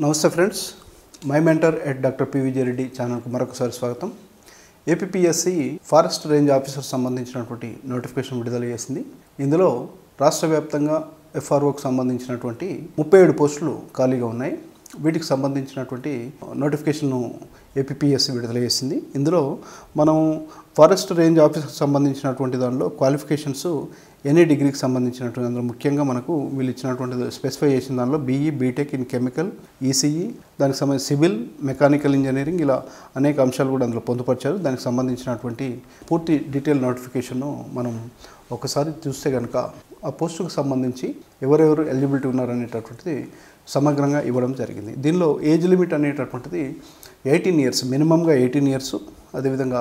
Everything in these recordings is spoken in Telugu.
నమస్తే friends, my mentor at doctor PV Jereddy ఛానల్కు మరొకసారి స్వాగతం. ఏపీపీఎస్సీ ఫారెస్ట్ రేంజ్ ఆఫీసర్ సంబంధించినటువంటి నోటిఫికేషన్ విడుదల చేసింది. ఇందులో రాష్ట్ర వ్యాప్తంగా ఎఫ్ఆర్ఓకి సంబంధించినటువంటి 37 పోస్టులు ఖాళీగా ఉన్నాయి. వీటికి సంబంధించినటువంటి నోటిఫికేషన్ను ఏపీపీఎస్సీ విడుదల చేసింది. ఇందులో మనం ఫారెస్ట్ రేంజ్ ఆఫీసర్కి సంబంధించినటువంటి దానిలో క్వాలిఫికేషన్స్ ఎనీ డిగ్రీకి సంబంధించినటువంటి అందులో ముఖ్యంగా మనకు వీళ్ళు ఇచ్చినటువంటి స్పెసిఫై చేసిన దానిలో BE BTech in chemical, ECE, దానికి సంబంధించి సివిల్, మెకానికల్ ఇంజనీరింగ్, ఇలా అనేక అంశాలు కూడా అందులో పొందుపరిచారు. దానికి సంబంధించినటువంటి పూర్తి డీటెయిల్ నోటిఫికేషన్ను మనం ఒకసారి చూస్తే కనుక ఆ పోస్టుకు సంబంధించి ఎవరెవరు ఎలిజిబిలిటీ ఉన్నారనేటటువంటిది సమగ్రంగా ఇవ్వడం జరిగింది. దీనిలో ఏజ్ లిమిట్ అనేటటువంటిది 18 ఇయర్స్, మినిమంగా 18 ఇయర్స్, అదేవిధంగా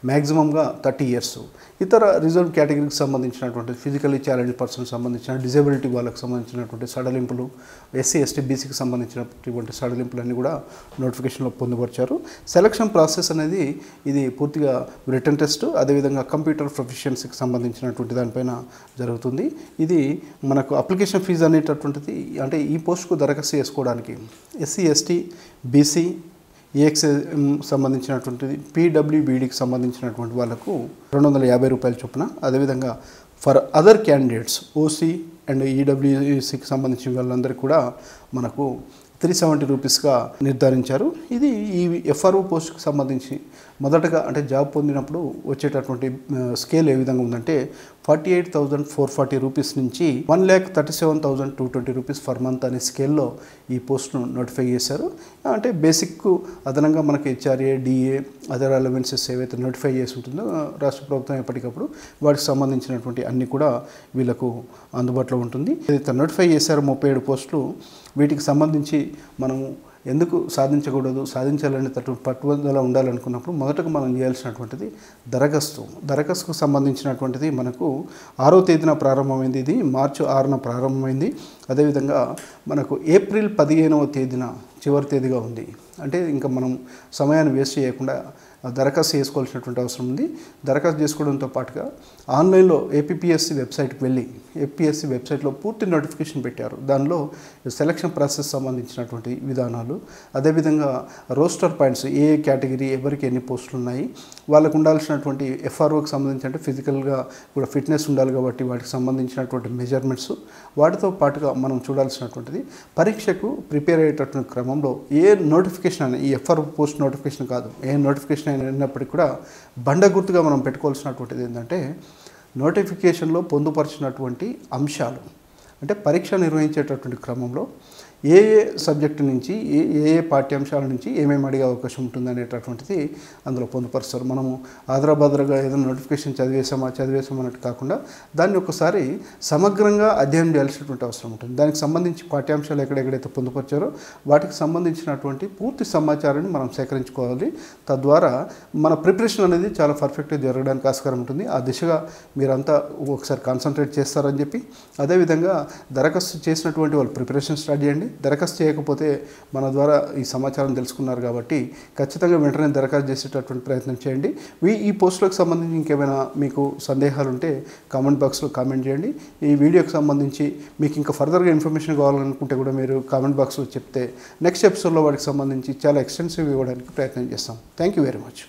మ్యాక్సిమంగా 30 ఇయర్స్. ఇతర రిజర్వ్ కేటగిరీకి సంబంధించినటువంటి ఫిజికల్లీ ఛాలెంజ్ పర్సన్ సంబంధించిన డిజేబిలిటీ వాళ్ళకి సంబంధించినటువంటి సడలింపులు, ఎస్సీ ఎస్టీ బీసీకి సంబంధించినటువంటి సడలింపులన్నీ కూడా నోటిఫికేషన్లో పొందుపరిచారు. సెలక్షన్ ప్రాసెస్ అనేది ఇది పూర్తిగా రిటన్ టెస్ట్, అదేవిధంగా కంప్యూటర్ ప్రొఫిషియన్సీకి సంబంధించినటువంటి దానిపైన జరుగుతుంది. ఇది మనకు అప్లికేషన్ ఫీజు అనేటటువంటిది అంటే ఈ పోస్టుకు దరఖాస్తు చేసుకోవడానికి ఎస్సీ ఎస్టీ బీసీ ఏఎక్స్ సంబంధించినటువంటిది పీడబ్ల్యూబీడీకి సంబంధించినటువంటి వాళ్ళకు 250 రూపాయల చొప్పున, అదేవిధంగా for other candidates OC and ఈడబ్ల్యూసీకి సంబంధించిన వాళ్ళందరికీ కూడా మనకు 370 రూపీస్గా నిర్ధారించారు. ఇది ఈ ఎఫ్ఆర్ఓ పోస్ట్కి సంబంధించి మొదటగా అంటే జాబ్ పొందినప్పుడు వచ్చేటటువంటి స్కేల్ ఏ విధంగా ఉందంటే 48,440 రూపీస్ నుంచి 1,37,220 రూపీస్ ఫర్ మంత్ అనే స్కేల్లో ఈ పోస్ట్ను నోటిఫై చేశారు. అంటే బేసిక్ అదనంగా మనకి హెచ్ఆర్ఏ, డిఏ, అదర్ అలవెన్సెస్ ఏవైతే నోటిఫై చేసి ఉంటుందో రాష్ట్ర ప్రభుత్వం ఎప్పటికప్పుడు వాటికి సంబంధించినటువంటి అన్నీ కూడా వీళ్ళకు అందుబాటులో ఉంటుంది. ఏదైతే నోటిఫై చేశారో 37 పోస్టులు, వీటికి సంబంధించి మనము ఎందుకు సాధించకూడదు, సాధించాలనేటటువంటి పట్టుదల ఉండాలనుకున్నప్పుడు మొదటగా మనం చేయాల్సినటువంటిది దరఖాస్తుకు సంబంధించినటువంటిది మనకు 6వ తేదీన ప్రారంభమైంది. ఇది మార్చి 6న ప్రారంభమైంది. అదేవిధంగా మనకు ఏప్రిల్ 15వ తేదీన చివరి తేదీగా ఉంది. అంటే ఇంకా మనం సమయాన్ని వేస్ట్ చేయకుండా దరఖాస్తు చేసుకోవాల్సినటువంటి అవసరం ఉంది. దరఖాస్తు చేసుకోవడంతో పాటుగా ఆన్లైన్లో ఏపీపీఎస్సీ వెబ్సైట్కి వెళ్ళి ఏపీఎస్సీ వెబ్సైట్లో పూర్తి నోటిఫికేషన్ పెట్టారు. దానిలో సెలక్షన్ ప్రాసెస్ సంబంధించినటువంటి విధానాలు, అదేవిధంగా రోస్టర్ పాయింట్స్, ఏ కేటగిరీ ఎవరికి ఎన్ని పోస్టులు ఉన్నాయి, వాళ్ళకు ఉండాల్సినటువంటి ఎఫ్ఆర్ఓకి సంబంధించి అంటే ఫిజికల్గా కూడా ఫిట్నెస్ ఉండాలి కాబట్టి వాటికి సంబంధించినటువంటి మెజర్మెంట్స్, వాటితో పాటుగా మనం చూడాల్సినటువంటిది పరీక్షకు ప్రిపేర్ అయ్యేటటువంటి క్రమంలో ఏ నోటిఫికేషన్ అయినా, ఈ ఎఫ్ఆర్ఓ పోస్ట్ నోటిఫికేషన్ కాదు, ఏ నోటిఫికేషన్ అయినప్పటికీ కూడా బండ గుర్తుగా మనం పెట్టుకోవాల్సినటువంటిది ఏంటంటే నోటిఫికేషన్లో పొందుపరిచినటువంటి అంశాలు. అంటే పరీక్ష నిర్వహించేటటువంటి క్రమంలో ఏ ఏ సబ్జెక్టు నుంచి ఏ పాఠ్యాంశాల నుంచి ఏమేమి అడిగే అవకాశం ఉంటుంది అనేటటువంటిది అందులో పొందుపరుస్తారు. మనము ఆదరాబాదరగా ఏదైనా నోటిఫికేషన్ చదివేసామన్నట్టు కాకుండా దాన్ని ఒకసారి సమగ్రంగా అధ్యయనం చేయాల్సినటువంటి అవసరం ఉంటుంది. దానికి సంబంధించి పాఠ్యాంశాలు ఎక్కడెక్కడైతే పొందుపరిచారో వాటికి సంబంధించినటువంటి పూర్తి సమాచారాన్ని మనం సేకరించుకోవాలి. తద్వారా మన ప్రిపరేషన్ అనేది చాలా పర్ఫెక్ట్గా జరగడానికి ఆస్కారం ఉంటుంది. ఆ దిశగా మీరంతా ఒకసారి కాన్సన్ట్రేట్ చేస్తారని చెప్పి, అదేవిధంగా దరఖాస్తు చేసినటువంటి వాళ్ళు ప్రిపరేషన్ స్టార్ట్ చేయండి. దరఖాస్తు చేయకపోతే మన ద్వారా ఈ సమాచారం తెలుసుకున్నారు కాబట్టి ఖచ్చితంగా వెంటనే దరఖాస్తు చేసేటటువంటి ప్రయత్నం చేయండి. ఈ పోస్టులకు సంబంధించి ఇంకేమైనా మీకు సందేహాలు ఉంటే కామెంట్ బాక్స్లో కామెంట్ చేయండి. ఈ వీడియోకి సంబంధించి మీకు ఇంకా ఫర్దర్గా ఇన్ఫర్మేషన్ కావాలనుకుంటే కూడా మీరు కామెంట్ బాక్స్లో చెప్తే నెక్స్ట్ ఎపిసోడ్లో వాటికి సంబంధించి చాలా ఎక్స్టెన్సివ్ ఇవ్వడానికి ప్రయత్నం చేస్తాం. Thank you very much.